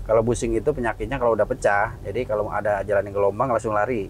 Kalau busing itu penyakitnya kalau udah pecah, jadi kalau ada jalan yang gelombang langsung lari.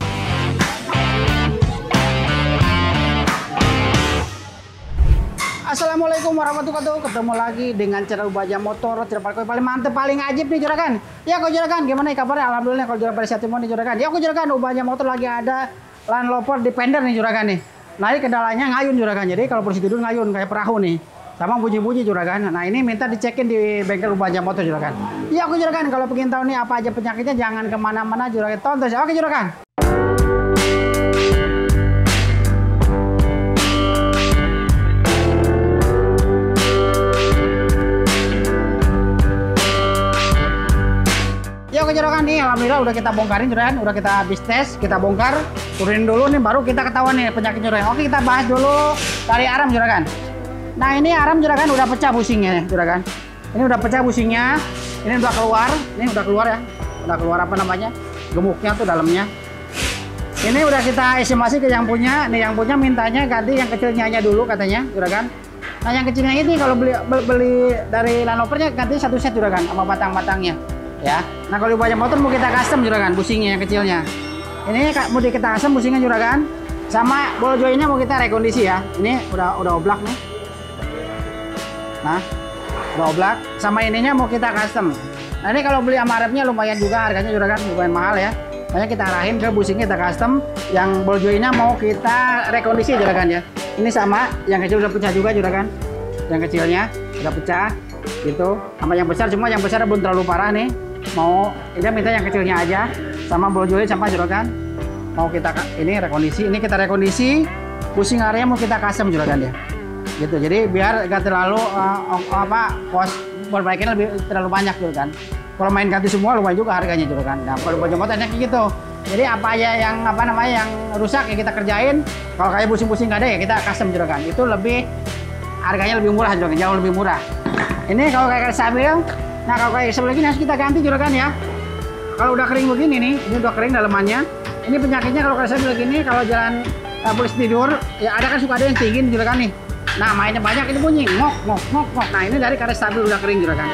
Assalamualaikum warahmatullahi wabarakatuh. Ketemu lagi dengan channel Bajaj Motor, paling mantep, paling ajib nih juragan. Ya kok juragan, gimana kabarnya? Alhamdulillah kalau juragan pada sehat semua nih juragan. Ya kok juragan, Bajaj Motor lagi ada Land Rover Defender nih juragan nih. Nah ini kendalanya ngayun juragan, jadi kalau posisi tidur ngayun kayak perahu nih. Sama bunyi-bunyi juragan. Nah ini minta dicekin di bengkel Bajaj Motor juragan. Ya oke juragan, kalau pengen tahu nih apa aja penyakitnya jangan kemana-mana juragan, tonton. Oke juragan. Ya oke juragan nih, alhamdulillah udah kita bongkarin juragan, udah kita habis tes, kita bongkar, turunin dulu nih, baru kita ketahuan nih penyakit juragan. Oke kita bahas dulu dari arm juragan. Nah ini arm juragan udah pecah busingnya juragan. Ini udah pecah busingnya, ini udah keluar ya, udah keluar apa namanya, gemuknya tuh dalamnya. Ini udah kita estimasi ke yang punya, nih yang punya mintanya ganti yang kecilnya aja dulu katanya juragan. Nah yang kecilnya ini kalau beli dari Land Rovernya ganti satu set juragan sama batang-batangnya. Ya, nah kalau Bajaj Motor mau kita custom juragan busingnya yang kecilnya. Ini mau kita custom busingnya juragan, sama ball joinnya mau kita rekondisi ya. Ini udah oblak nih. Nah, udah oblak, sama ininya mau kita custom. Nah ini kalau beli sama arepnya lumayan juga harganya juragan, lumayan mahal ya. Makanya kita arahin ke busingnya kita custom, yang ball joinnya mau kita rekondisi juragan ya. Ini sama, yang kecil udah pecah juga juragan. Yang kecilnya udah pecah gitu, sama yang besar, cuma yang besar belum terlalu parah nih. Mau dia minta yang kecilnya aja, sama ball joint sama juragan. Mau kita ini rekondisi, ini kita rekondisi, pusing area mau kita custom juragan ya. Gitu, jadi biar gak terlalu kos perbaikan lebih terlalu banyak juragan. Kalau main ganti semua lumayan juga harganya juragan. Nah kalau Bajaj Motor kayak gitu. Jadi apa aja yang yang rusak ya kita kerjain. Kalau kayak busing-busing nggak ada ya kita custom juragan. Itu lebih harganya lebih murah juragan, jauh lebih murah. Ini kalau kayak stabil. Nah kalau kayak sebelah ini harus kita ganti juragan ya. Kalau udah kering begini nih, ini udah kering dalamannya. Ini penyakitnya kalau kayak sebelah gini, kalau jalan polisi tidur, ya ada kan suka ada yang tinggi juragan nih. Nah mainnya banyak ini bunyi, ngok. Nah ini dari karet stabil udah kering juragan.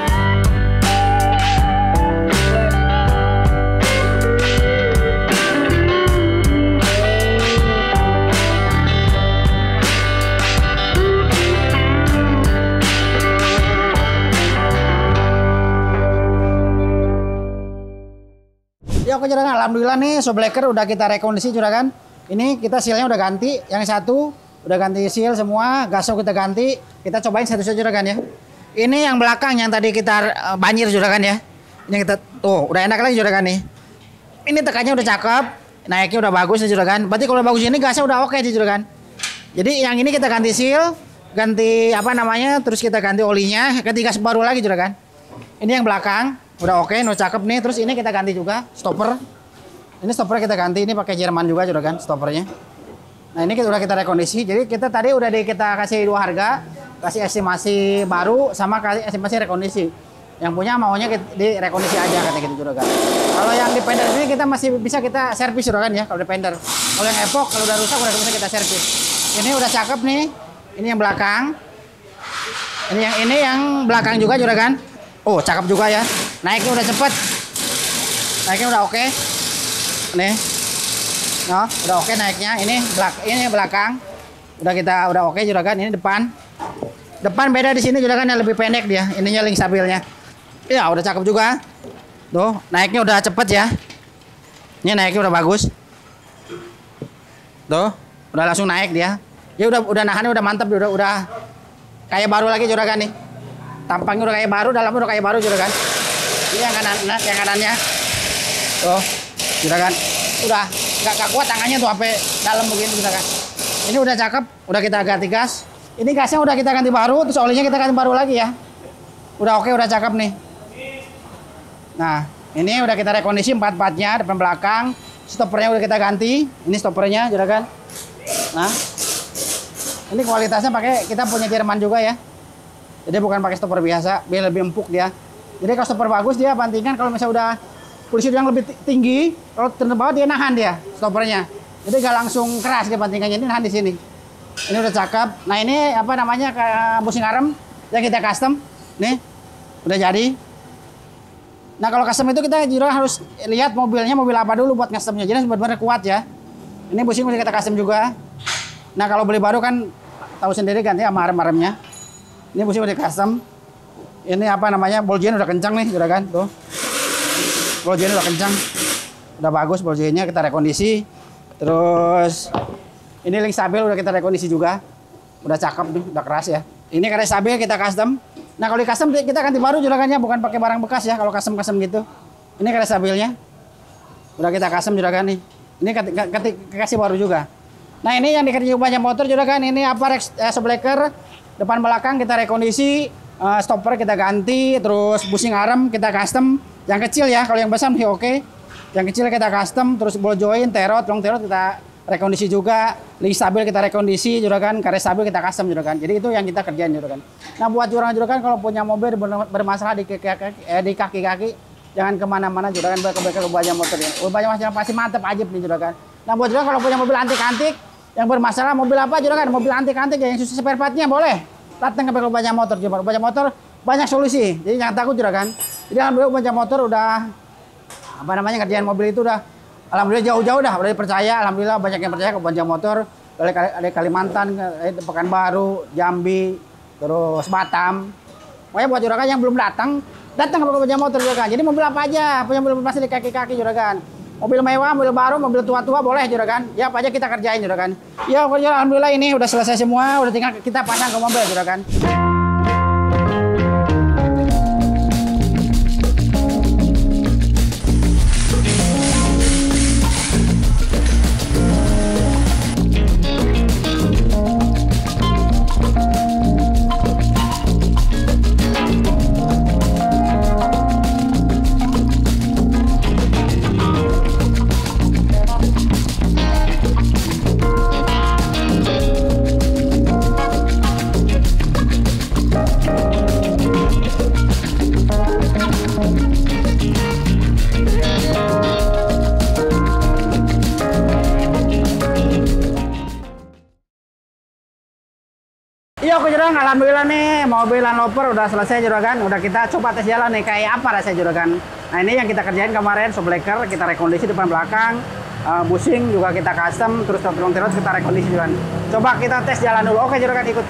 Ya oke juragan, alhamdulillah nih shockbreaker udah kita rekondisi juragan. Ini kita sealnya udah ganti, yang satu udah ganti seal semua, gasok kita ganti. Kita cobain satu saja juragan ya. Ini yang belakang yang tadi kita banjir juragan ya. Ini kita tuh udah enak lagi juragan nih. Ini tekannya udah cakep, naiknya udah bagus nih juragan. Berarti kalau bagus ini gasnya udah oke sih juragan. Jadi yang ini kita ganti seal, ganti apa namanya, terus kita ganti olinya, ganti gas baru lagi juragan. Ini yang belakang udah oke, udah cakep nih. Terus ini kita ganti juga stopper. Ini stopper kita ganti, ini pakai Jerman juga juragan stoppernya. Nah ini udah kita rekondisi. Jadi kita tadi udah kita kasih dua harga, kasih estimasi baru sama kasih estimasi rekondisi. Yang punya maunya di rekondisi aja kata gitu juragan. Kalau yang Defender ini kita masih bisa kita servis juragan ya kalau Defender. Kalau yang Epoch kalau udah rusak udah bisa kita servis. Ini udah cakep nih. Ini yang belakang. Ini yang belakang juga juragan. Oh cakep juga ya. Naiknya udah cepet. Naiknya udah oke. Nih. No, udah oke naiknya. Ini belakang. Udah oke juragan. Ini depan. Depan beda di sini juragan yang lebih pendek dia. Ininya link stabilnya. Ya udah cakep juga. Tuh naiknya udah cepet ya. Ini naiknya udah bagus. Tuh udah langsung naik dia. Ya udah nahannya udah mantap. Udah kayak baru lagi juragan nih. Tampangnya udah kayak baru, dalamnya udah kayak baru juragan. Ini yang kanannya. Tuh juragan. Udah gak kuat tangannya tuh sampai dalam begini juragan. Ini udah cakep, udah kita ganti gas. Ini gasnya udah kita ganti baru, terus olinya kita ganti baru lagi ya. Udah oke, udah cakep nih. Nah, ini udah kita rekondisi empat-empatnya, depan belakang. Stoppernya udah kita ganti. Ini stoppernya juragan. Nah, ini kualitasnya pakai kita punya Jerman juga ya. Jadi bukan pakai stopper biasa, biar lebih empuk dia. Jadi kalau stopper bagus dia bantingan kalau misalnya udah polisi yang lebih tinggi, kalau terus bawah dia nahan dia stoppernya. Jadi gak langsung keras dia bantingannya, ini nahan di sini. Ini udah cakep. Nah ini apa namanya busing arm yang kita custom. Nih udah jadi. Nah kalau custom itu kita juga harus lihat mobilnya mobil apa dulu buat customnya. Jadi benar-benar kuat ya. Ini busing mesti kita custom juga. Nah kalau beli baru kan tahu sendiri ganti sama rem-remnya. Ini busing udah custom. Ini apa namanya, ball joint udah kencang nih, udah kan tuh. Ball joint udah kencang, udah bagus ball jointnya, kita rekondisi. Terus ini link stabil udah kita rekondisi juga, udah cakep nih, udah keras ya. Ini karet stabil kita custom. Nah kalau di custom kita ganti baru juragannya, bukan pakai barang bekas ya. Kalau custom gitu. Ini karet stabilnya, udah kita custom juragan nih. Ini kasih baru juga. Nah ini yang dikerjain banyak motor juragan. Ini apa shockbreaker depan belakang kita rekondisi, stopper kita ganti, terus busing arm kita custom. Yang kecil ya, kalau yang besar masih oke. Yang kecil kita custom, terus ball joint, terot, long terot kita rekondisi juga, link stabil kita rekondisi juragan, karet stabil kita custom juragan. Jadi itu yang kita kerjain juragan. Nah buat juragan kalau punya mobil bermasalah di kaki-kaki, jangan kemana-mana juragan, ke banyak motor ya. Banyak masalah pasti mantep ajib nih juragan. Nah buat juragan kalau punya mobil antik-antik yang bermasalah, mobil apa juragan? Mobil antik-antik yang susah spare partnya boleh datang ke banyak motor juragan. Banyak motor banyak solusi, jadi jangan takut juragan. Jadi alhamdulillah banyak motor udah apa namanya kerjaan mobil itu udah alhamdulillah jauh-jauh dah udah dipercaya. Alhamdulillah banyak yang percaya ke banyak motor dari Kalimantan, Pekanbaru, Jambi, terus Batam. Pokoknya buat juragan yang belum datang ke banyak motor juragan. Jadi mobil apa aja punya mobil masih di kaki-kaki juragan. Mobil mewah, mobil baru, mobil tua-tua boleh juragan. Ya apa aja kita kerjain juragan. Ya pokoknya alhamdulillah ini udah selesai semua, udah tinggal kita pasang ke mobil juragan. Iya oke juragan, alhamdulillah nih mobil Land Rover udah selesai juragan. Udah kita coba tes jalan nih kayak apa rasanya juragan. Nah ini yang kita kerjain kemarin, shockbreaker kita rekondisi depan belakang, busing juga kita custom, terus terus kita rekondisi juragan. Coba kita tes jalan dulu. Oke juragan, ikut.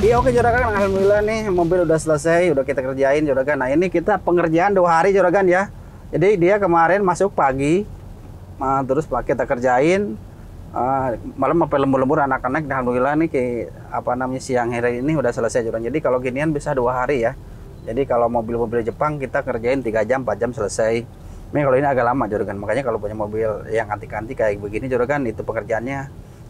Iya oke juragan, alhamdulillah nih mobil udah selesai, udah kita kerjain juragan. Nah ini kita pengerjaan 2 hari juragan ya. Jadi dia kemarin masuk pagi, terus kita kerjain, malam sampai lembur-lembur anak-anak. Alhamdulillah nih kayak apa namanya siang hari ini udah selesai juragan. Jadi kalau ginian bisa 2 hari ya. Jadi kalau mobil-mobil Jepang kita kerjain 3 jam, 4 jam selesai. Ini kalau ini agak lama juragan. Makanya kalau punya mobil yang antik-antik kayak begini juragan, itu pekerjaannya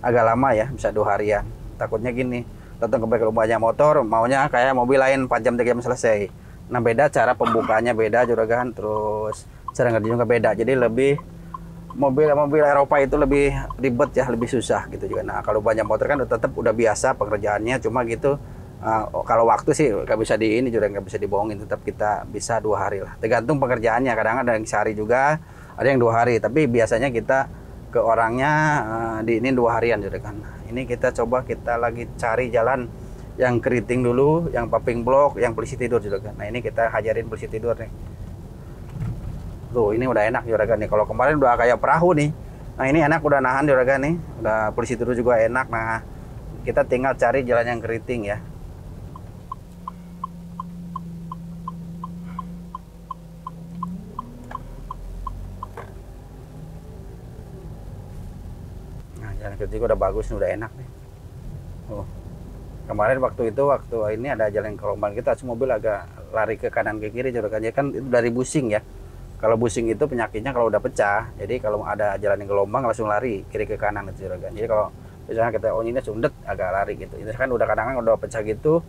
agak lama ya, bisa 2 harian. Takutnya gini, datang ke banyak motor maunya kayak mobil lain 4 jam 3 jam selesai. Nah beda cara pembukaannya beda juragan, terus cara ngerjain juga beda. Jadi lebih mobil Eropa itu lebih ribet ya, lebih susah gitu juga. Nah kalau banyak motor kan tetap udah biasa pengerjaannya, cuma gitu kalau waktu sih nggak bisa di ini juga nggak bisa dibohongin, tetap kita bisa 2 hari lah. Tergantung pekerjaannya, kadang ada yang sehari juga, ada yang 2 hari. Tapi biasanya kita ke orangnya di ini 2 harian juragan. Ini kita coba kita lagi cari jalan yang keriting dulu, yang pumping block, yang polisi tidur juragan. Nah ini kita hajarin polisi tidur nih. Tuh ini udah enak juragan nih. Kalau kemarin udah kayak perahu nih. Nah ini enak udah nahan juragan nih. Udah polisi tidur juga enak. Nah kita tinggal cari jalan yang keriting ya. Jalan keriting udah bagus, udah enak nih. Kemarin waktu ini ada jalan gelombang kita, mobil agak lari ke kanan ke kiri juragan. Ya kan itu dari busing ya. Kalau busing itu penyakitnya kalau udah pecah, jadi kalau ada jalan yang gelombang langsung lari kiri ke kanan itu juragan. Jadi kalau misalnya kita ini sundet agak lari gitu. Itu kan udah kadang-kadang udah pecah gitu,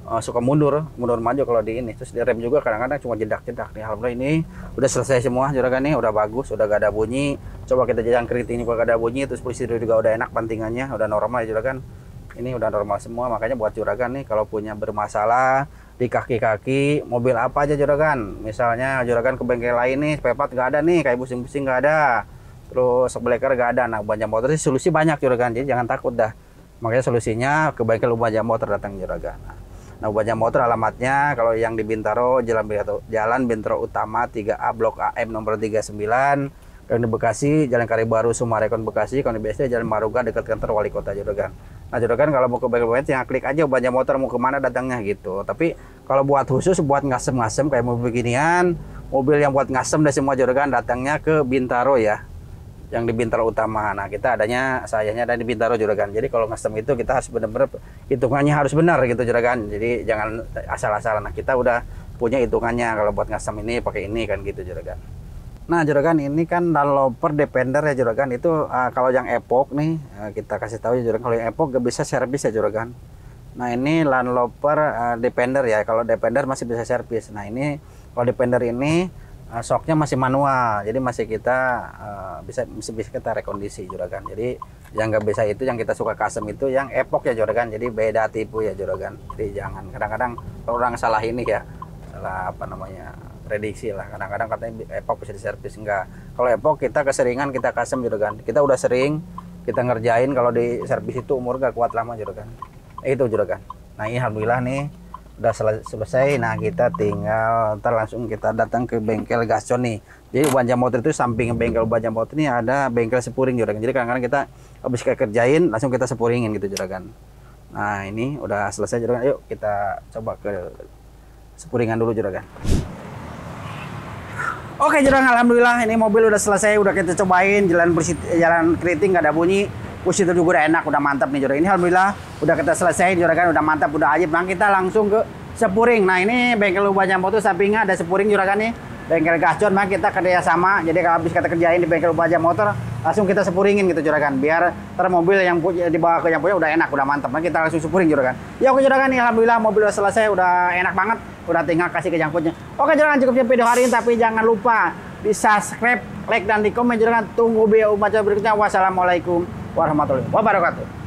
suka mundur maju kalau di ini. Terus di rem juga kadang-kadang cuma jedak-jedak nih. Alhamdulillah ini udah selesai semua juragan nih, udah bagus, udah gak ada bunyi. Coba kita jalan keriting juga gak ada bunyi, terus polisi juga udah enak pantingannya, udah normal ya juragan. Ini udah normal semua, makanya buat juragan nih kalau punya bermasalah di kaki-kaki mobil apa aja juragan. Misalnya juragan ke bengkel lain nih, spare part nggak ada nih, kayak busing-busing nggak ada, terus shockbreaker nggak ada. Nah, Ubanja Motor sih solusi banyak juragan, jadi jangan takut dah. Makanya solusinya ke bengkel Ubanja Motor datang juragan. Nah, Ubanja Motor alamatnya kalau yang di Bintaro, Jalan Bintaro Utama 3A Blok AM nomor 39. Kalau di Bekasi, Jalan Karibaru Sumarekon Bekasi. Kalau di BSD, Jalan Maruga dekat kantor wali kota juragan. Nah juragan kalau mau ke bengkel ya klik aja Ubanja Motor mau kemana datangnya gitu. Tapi kalau buat khusus buat ngasem-ngasem kayak mobil beginian, mobil yang buat ngasem dan semua juragan datangnya ke Bintaro ya, yang di Bintaro Utama. Nah kita sayanya ada di Bintaro juragan. Jadi kalau ngasem itu kita harus benar-benar hitungannya harus benar gitu juragan. Jadi jangan asal-asalan. Nah kita udah punya hitungannya kalau buat ngasem ini pakai ini kan gitu juragan. Nah juragan ini kan Landloper Defender ya juragan, itu kalau yang Epoch nih kita kasih tahu ya juragan, kalau yang Epoch gak bisa servis ya juragan. Nah ini Landloper Defender ya, kalau Defender masih bisa servis. Nah ini kalau Defender ini shocknya masih manual, jadi masih kita bisa kita rekondisi juragan. Jadi yang nggak bisa itu yang kita suka custom itu yang Epoch ya juragan, jadi beda tipe ya juragan. Jadi jangan kadang-kadang orang salah ini ya, salah apa namanya, prediksi lah. Kadang-kadang katanya Epoch bisa diservis, enggak. Kalau Epoch kita keseringan kita custom juragan. Kita udah sering kita ngerjain, kalau di servis itu umur gak kuat lama juragan. Itu juragan. Nah ini alhamdulillah nih udah selesai. Nah kita tinggal langsung kita datang ke bengkel Gascon nih. Jadi Ubanja Motor itu samping bengkel Ubanja Motor ini ada bengkel sepuring juragan. Jadi kadang-kadang kita habis kerjain langsung kita sepuringin gitu juragan. Nah ini udah selesai juragan. Yuk kita coba ke sepuringan dulu juragan. Oke juragan, alhamdulillah ini mobil udah selesai, udah kita cobain jalan bersih, jalan keriting nggak ada bunyi, push itu juga udah enak, udah mantap nih juragan. Ini alhamdulillah udah kita selesai juragan, udah mantap, udah ajib. Nah kita langsung ke sepuring. Nah ini bengkel Ubanja Motor sampingnya ada sepuring juragan nih, bengkel Gascon. Mah kita kerja sama, jadi kalau habis kita kerjain di bengkel Ubanja Motor langsung kita sepuringin gitu juragan, biar ntar mobil yang dibawa ke yang punya udah enak, udah mantap. Nah kita langsung sepuring juragan. Ya oke juragan nih, alhamdulillah mobil udah selesai, udah enak banget, udah tinggal kasih ke jangkutnya. Oke juragan, cukup video hari ini, tapi jangan lupa di subscribe, like dan di komen juragan. Tunggu video Ubanja berikutnya. Wassalamualaikum warahmatullahi wabarakatuh.